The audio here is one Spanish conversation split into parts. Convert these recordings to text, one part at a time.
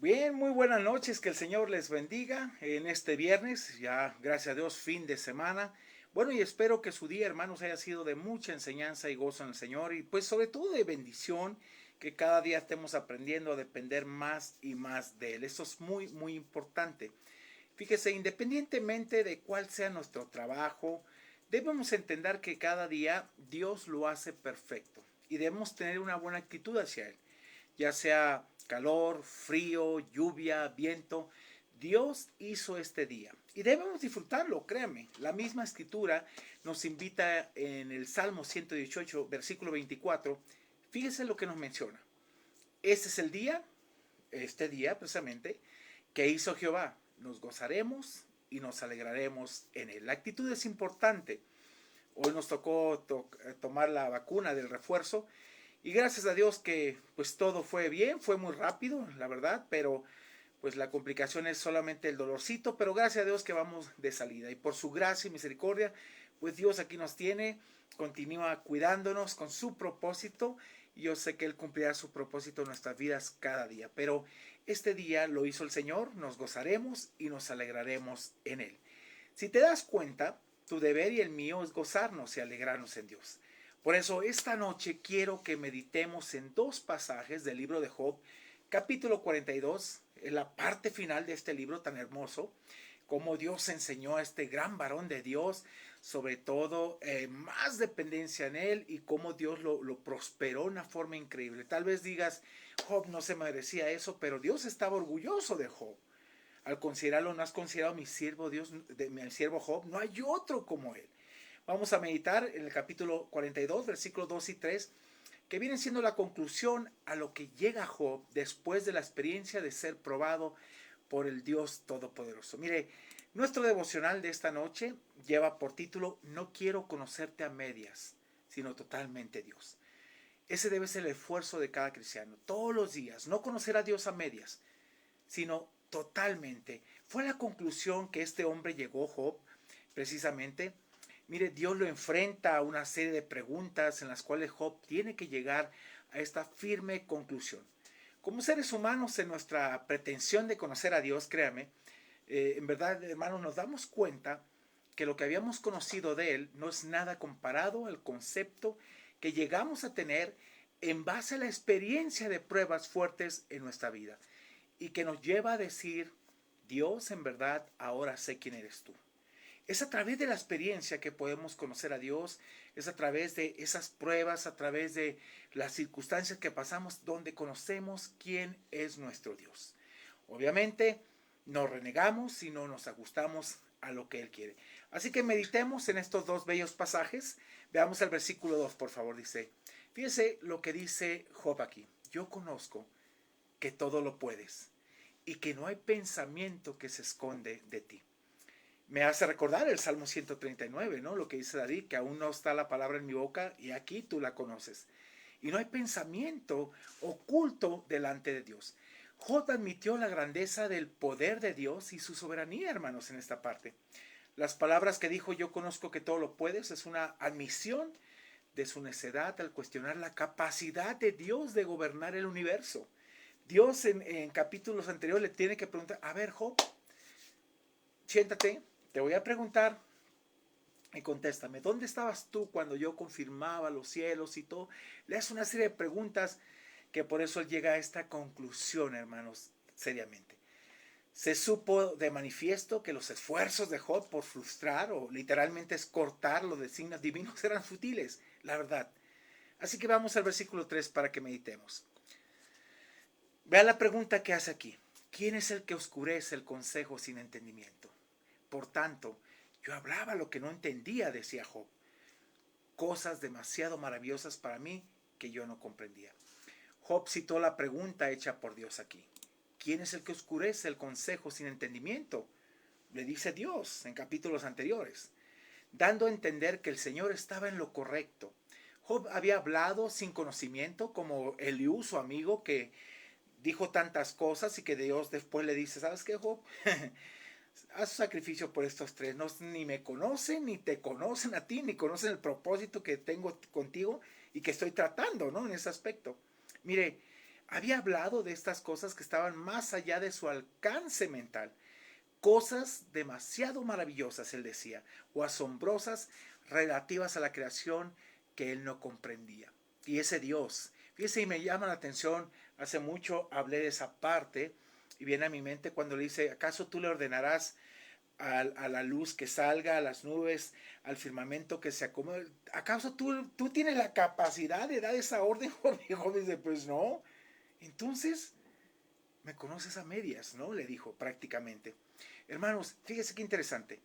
Bien, muy buenas noches, que el Señor les bendiga en este viernes, ya gracias a Dios, fin de semana. Bueno, y espero que su día, hermanos, haya sido de mucha enseñanza y gozo en el Señor y pues sobre todo de bendición, que cada día estemos aprendiendo a depender más y más de Él. Eso es muy, muy importante. Fíjese, independientemente de cuál sea nuestro trabajo, debemos entender que cada día Dios lo hace perfecto y debemos tener una buena actitud hacia Él, ya sea calor, frío, lluvia, viento. Dios hizo este día y debemos disfrutarlo, créanme. La misma escritura nos invita en el Salmo 118, versículo 24. Fíjese lo que nos menciona. Este es el día, este día precisamente, que hizo Jehová. Nos gozaremos y nos alegraremos en él. La actitud es importante. Hoy nos tocó tomar la vacuna del refuerzo y gracias a Dios que pues todo fue bien, fue muy rápido, la verdad, pero pues la complicación es solamente el dolorcito, pero gracias a Dios que vamos de salida y por su gracia y misericordia, pues Dios aquí nos tiene, continúa cuidándonos con su propósito y yo sé que Él cumplirá su propósito en nuestras vidas cada día, pero este día lo hizo el Señor, nos gozaremos y nos alegraremos en Él. Si te das cuenta, tu deber y el mío es gozarnos y alegrarnos en Dios. Por eso esta noche quiero que meditemos en dos pasajes del libro de Job, capítulo 42, en la parte final de este libro tan hermoso, cómo Dios enseñó a este gran varón de Dios, sobre todo más dependencia en él y cómo Dios lo prosperó de una forma increíble. Tal vez digas, Job no se merecía eso, pero Dios estaba orgulloso de Job. Al considerarlo, no has considerado mi siervo Dios, mi siervo Job, no hay otro como él. Vamos a meditar en el capítulo 42, versículos 2 y 3, que viene siendo la conclusión a lo que llega Job después de la experiencia de ser probado por el Dios Todopoderoso. Mire, nuestro devocional de esta noche lleva por título No quiero conocerte a medias, sino totalmente Dios. Ese debe ser el esfuerzo de cada cristiano, todos los días, no conocer a Dios a medias, sino totalmente. Fue la conclusión que este hombre llegó, Job, precisamente. Mire, Dios lo enfrenta a una serie de preguntas en las cuales Job tiene que llegar a esta firme conclusión. Como seres humanos, en nuestra pretensión de conocer a Dios, créame, en verdad, hermanos, nos damos cuenta que lo que habíamos conocido de Él no es nada comparado al concepto que llegamos a tener en base a la experiencia de pruebas fuertes en nuestra vida y que nos lleva a decir, Dios, en verdad, ahora sé quién eres tú. Es a través de la experiencia que podemos conocer a Dios, es a través de esas pruebas, a través de las circunstancias que pasamos donde conocemos quién es nuestro Dios. Obviamente, no renegamos, sino nos ajustamos a lo que Él quiere. Así que meditemos en estos dos bellos pasajes. Veamos el versículo 2, por favor, dice. Fíjese lo que dice Job aquí. Yo conozco que todo lo puedes y que no hay pensamiento que se esconde de ti. Me hace recordar el Salmo 139, ¿no? Lo que dice David, que aún no está la palabra en mi boca y aquí tú la conoces. Y no hay pensamiento oculto delante de Dios. Job admitió la grandeza del poder de Dios y su soberanía, hermanos, en esta parte. Las palabras que dijo yo conozco que todo lo puedes es una admisión de su necedad al cuestionar la capacidad de Dios de gobernar el universo. Dios en capítulos anteriores le tiene que preguntar, a ver Job, siéntate, te voy a preguntar y contéstame, ¿dónde estabas tú cuando yo confirmaba los cielos y todo? Le hace una serie de preguntas que por eso él llega a esta conclusión, hermanos, seriamente. Se supo de manifiesto que los esfuerzos de Job por frustrar o literalmente es cortar los designios divinos eran futiles, la verdad. Así que vamos al versículo 3 para que meditemos. Vea la pregunta que hace aquí. ¿Quién es el que oscurece el consejo sin entendimiento? Por tanto, yo hablaba lo que no entendía, decía Job. Cosas demasiado maravillosas para mí que yo no comprendía. Job citó la pregunta hecha por Dios aquí. ¿Quién es el que oscurece el consejo sin entendimiento? Le dice Dios en capítulos anteriores, dando a entender que el Señor estaba en lo correcto. Job había hablado sin conocimiento, como Eliú, su amigo, que dijo tantas cosas y que Dios después le dice, ¿sabes qué, Job? Haz sacrificio por estos tres. No, ni me conocen, ni te conocen a ti, ni conocen el propósito que tengo contigo y que estoy tratando, ¿no? En ese aspecto. Mire, Había hablado de estas cosas que estaban más allá de su alcance mental. Cosas demasiado maravillosas, él decía, o asombrosas relativas a la creación que él no comprendía. Y ese Dios, fíjese, y me llama la atención, hace mucho hablé de esa parte, y viene a mi mente cuando le dice, ¿acaso tú le ordenarás a la luz que salga, a las nubes, al firmamento que se acomode? ¿Acaso tú tienes la capacidad de dar esa orden? Joven dice, pues no. Entonces, me conoces a medias, ¿no? Le dijo prácticamente. Hermanos, fíjese qué interesante.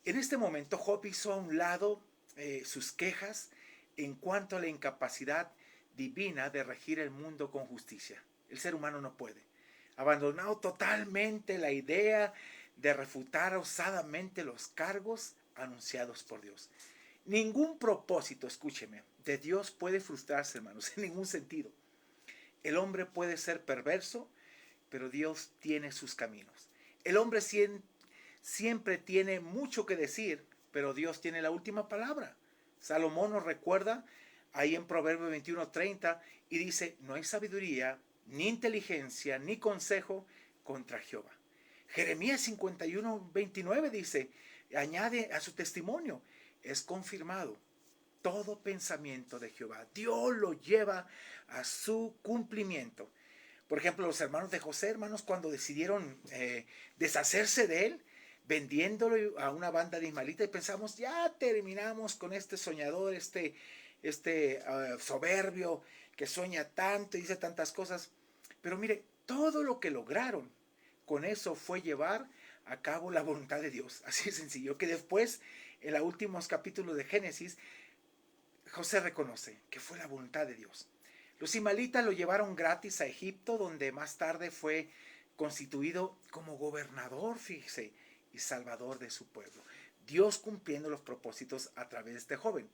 En este momento Job hizo a un lado sus quejas en cuanto a la incapacidad divina de regir el mundo con justicia. El ser humano no puede. Abandonado totalmente la idea de refutar osadamente los cargos anunciados por Dios. Ningún propósito, escúcheme, de Dios puede frustrarse, hermanos, en ningún sentido. El hombre puede ser perverso, pero Dios tiene sus caminos. El hombre siempre tiene mucho que decir, pero Dios tiene la última palabra. Salomón nos recuerda ahí en Proverbios 21:30 y dice, no hay sabiduría, ni inteligencia, ni consejo contra Jehová. Jeremías 51:29 dice, añade a su testimonio, es confirmado todo pensamiento de Jehová. Dios lo lleva a su cumplimiento. Por ejemplo, los hermanos de José, hermanos, cuando decidieron deshacerse de él, vendiéndolo a una banda de ismaelitas, y pensamos, ya terminamos con este soñador, soberbio, que sueña tanto y dice tantas cosas. Pero mire, todo lo que lograron con eso fue llevar a cabo la voluntad de Dios. Así de sencillo, que después, en los últimos capítulos de Génesis, José reconoce que fue la voluntad de Dios. Los ismaelitas lo llevaron gratis a Egipto, donde más tarde fue constituido como gobernador, fíjese, y salvador de su pueblo. Dios cumpliendo los propósitos a través de este joven.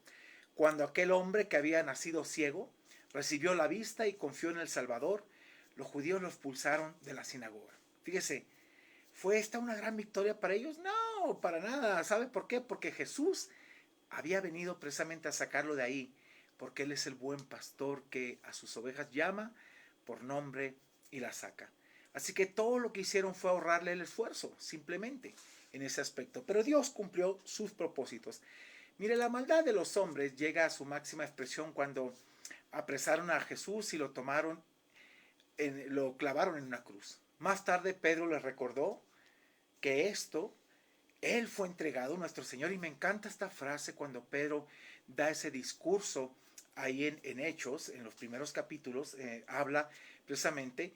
Cuando aquel hombre que había nacido ciego recibió la vista y confió en el Salvador, los judíos lo expulsaron de la sinagoga. Fíjese, ¿fue esta una gran victoria para ellos? No, para nada. ¿Sabe por qué? Porque Jesús había venido precisamente a sacarlo de ahí, porque Él es el buen pastor que a sus ovejas llama por nombre y las saca. Así que todo lo que hicieron fue ahorrarle el esfuerzo, simplemente, en ese aspecto. Pero Dios cumplió sus propósitos. Mire, la maldad de los hombres llega a su máxima expresión cuando apresaron a Jesús y lo clavaron en una cruz. Más tarde Pedro les recordó que Él fue entregado a nuestro Señor, y me encanta esta frase cuando Pedro da ese discurso ahí en Hechos, en los primeros capítulos, habla precisamente,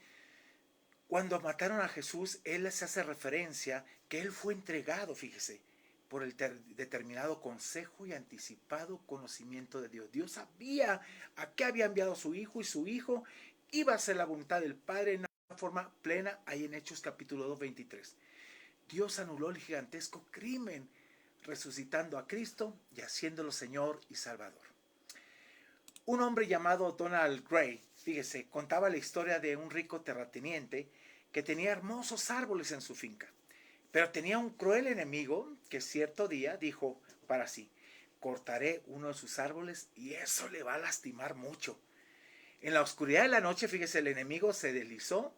cuando mataron a Jesús, Él les hace referencia que Él fue entregado, fíjese, por el determinado consejo y anticipado conocimiento de Dios. Dios sabía a qué había enviado a su Hijo, y su Hijo iba a hacer la voluntad del Padre en una forma plena, ahí en Hechos capítulo 2, 23. Dios anuló el gigantesco crimen, resucitando a Cristo y haciéndolo Señor y Salvador. Un hombre llamado Donald Gray, fíjese, contaba la historia de un rico terrateniente que tenía hermosos árboles en su finca, pero tenía un cruel enemigo que cierto día dijo para sí, cortaré uno de sus árboles y eso le va a lastimar mucho. En la oscuridad de la noche, fíjese, el enemigo se deslizó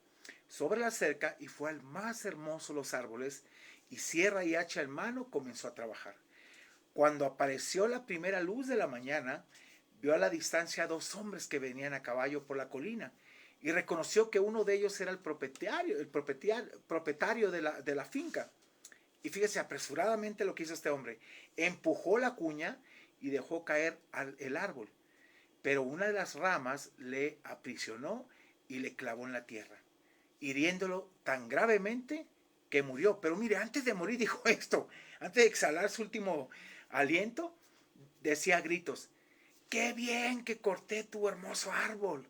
sobre la cerca y fue al más hermoso de los árboles, y sierra y hacha en mano comenzó a trabajar. Cuando apareció la primera luz de la mañana, vio a la distancia a dos hombres que venían a caballo por la colina, y reconoció que uno de ellos era el propietario de la finca. Y fíjese apresuradamente lo que hizo este hombre. Empujó la cuña y dejó caer el árbol, pero una de las ramas le aprisionó y le clavó en la tierra, hiriéndolo tan gravemente que murió. Pero mire, antes de morir dijo esto, antes de exhalar su último aliento, decía a gritos, ¡qué bien que corté tu hermoso árbol!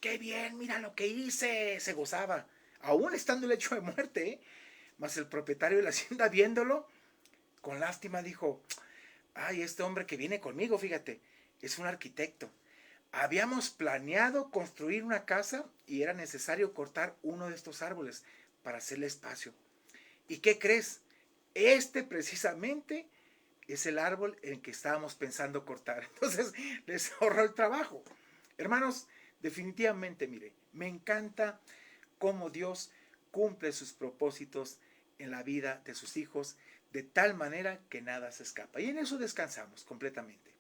¡Qué bien, mira lo que hice! Se gozaba, aún estando el hecho de muerte, ¿eh? Mas el propietario de la hacienda, viéndolo, con lástima dijo, ¡ay, este hombre que viene conmigo, fíjate, es un arquitecto! Habíamos planeado construir una casa y era necesario cortar uno de estos árboles para hacerle espacio. ¿Y qué crees? Este precisamente es el árbol en que estábamos pensando cortar. Entonces les ahorró el trabajo. Hermanos, Definitivamente, mire, me encanta cómo Dios cumple sus propósitos en la vida de sus hijos de tal manera que nada se escapa. Y en eso descansamos completamente.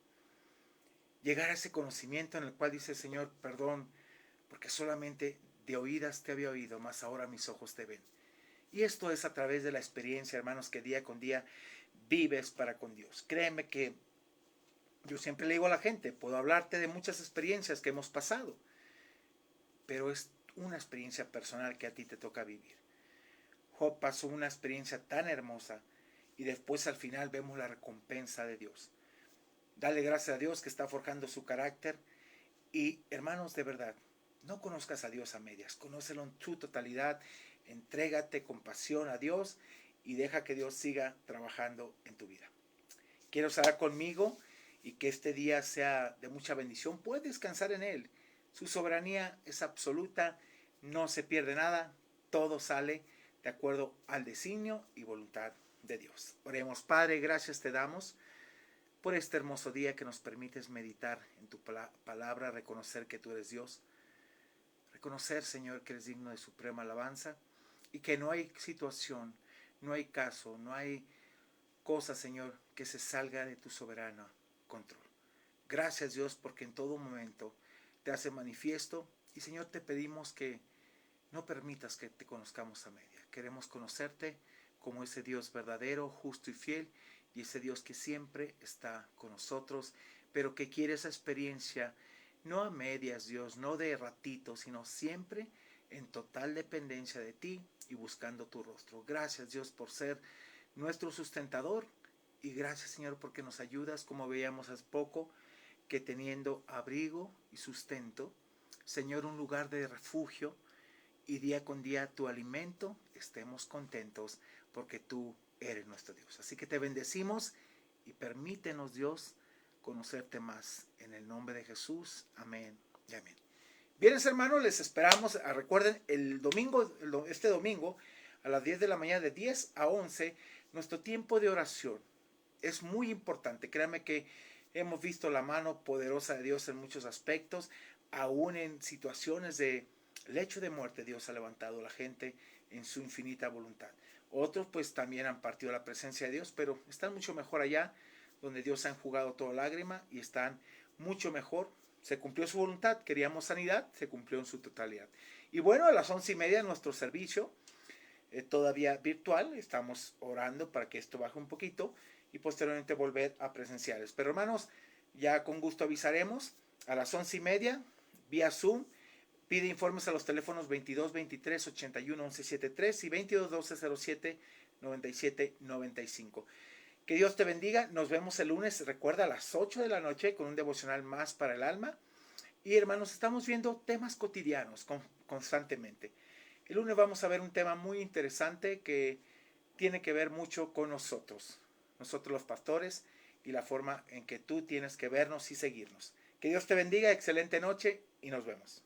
Llegar a ese conocimiento en el cual dice el Señor, perdón, porque solamente de oídas te había oído, mas ahora mis ojos te ven. Y esto es a través de la experiencia, hermanos, que día con día vives para con Dios. Créeme que yo siempre le digo a la gente, puedo hablarte de muchas experiencias que hemos pasado, pero es una experiencia personal que a ti te toca vivir. Job pasó una experiencia tan hermosa y después al final vemos la recompensa de Dios. Dale gracias a Dios que está forjando su carácter y hermanos, de verdad, no conozcas a Dios a medias, conócelo en su totalidad, entrégate con pasión a Dios y deja que Dios siga trabajando en tu vida. Quiero estar conmigo y que este día sea de mucha bendición. Puedes descansar en Él. Su soberanía es absoluta, no se pierde nada, todo sale de acuerdo al designio y voluntad de Dios. Oremos, Padre, gracias te damos por este hermoso día que nos permites meditar en tu palabra, reconocer que tú eres Dios, reconocer, Señor, que eres digno de suprema alabanza y que no hay situación, no hay caso, no hay cosa, Señor, que se salga de tu soberano control. Gracias, Dios, porque en todo momento te hace manifiesto y, Señor, te pedimos que no permitas que te conozcamos a media. Queremos conocerte como ese Dios verdadero, justo y fiel, y ese Dios que siempre está con nosotros, pero que quiere esa experiencia, no a medias, Dios, no de ratito, sino siempre en total dependencia de ti y buscando tu rostro. Gracias, Dios, por ser nuestro sustentador, y gracias, Señor, porque nos ayudas, como veíamos hace poco, que teniendo abrigo y sustento, Señor, un lugar de refugio, y día con día tu alimento, estemos contentos porque tú eres nuestro Dios. Así que te bendecimos y permítenos, Dios, conocerte más. En el nombre de Jesús, amén y amén. Bien, hermanos, les esperamos. Recuerden, este domingo, a las 10 de la mañana, de 10 a 11, nuestro tiempo de oración. Es muy importante. Créanme que hemos visto la mano poderosa de Dios en muchos aspectos, aún en situaciones de lecho de muerte. Dios ha levantado a la gente en su infinita voluntad. Otros pues también han partido a la presencia de Dios, pero están mucho mejor allá, donde Dios ha enjugado toda lágrima y están mucho mejor. Se cumplió su voluntad, queríamos sanidad, se cumplió en su totalidad. Y bueno, a las 11:30 nuestro servicio, todavía virtual, estamos orando para que esto baje un poquito y posteriormente volver a presenciales. Pero hermanos, ya con gusto avisaremos a las 11:30 vía Zoom. Pide informes a los teléfonos 22 23 81 11 73 y 22 12 07 97 95. Que Dios te bendiga. Nos vemos el lunes, recuerda, a las 8 de la noche con un devocional más para el alma. Y hermanos, estamos viendo temas cotidianos constantemente. El lunes vamos a ver un tema muy interesante que tiene que ver mucho con nosotros los pastores, y la forma en que tú tienes que vernos y seguirnos. Que Dios te bendiga, excelente noche y nos vemos.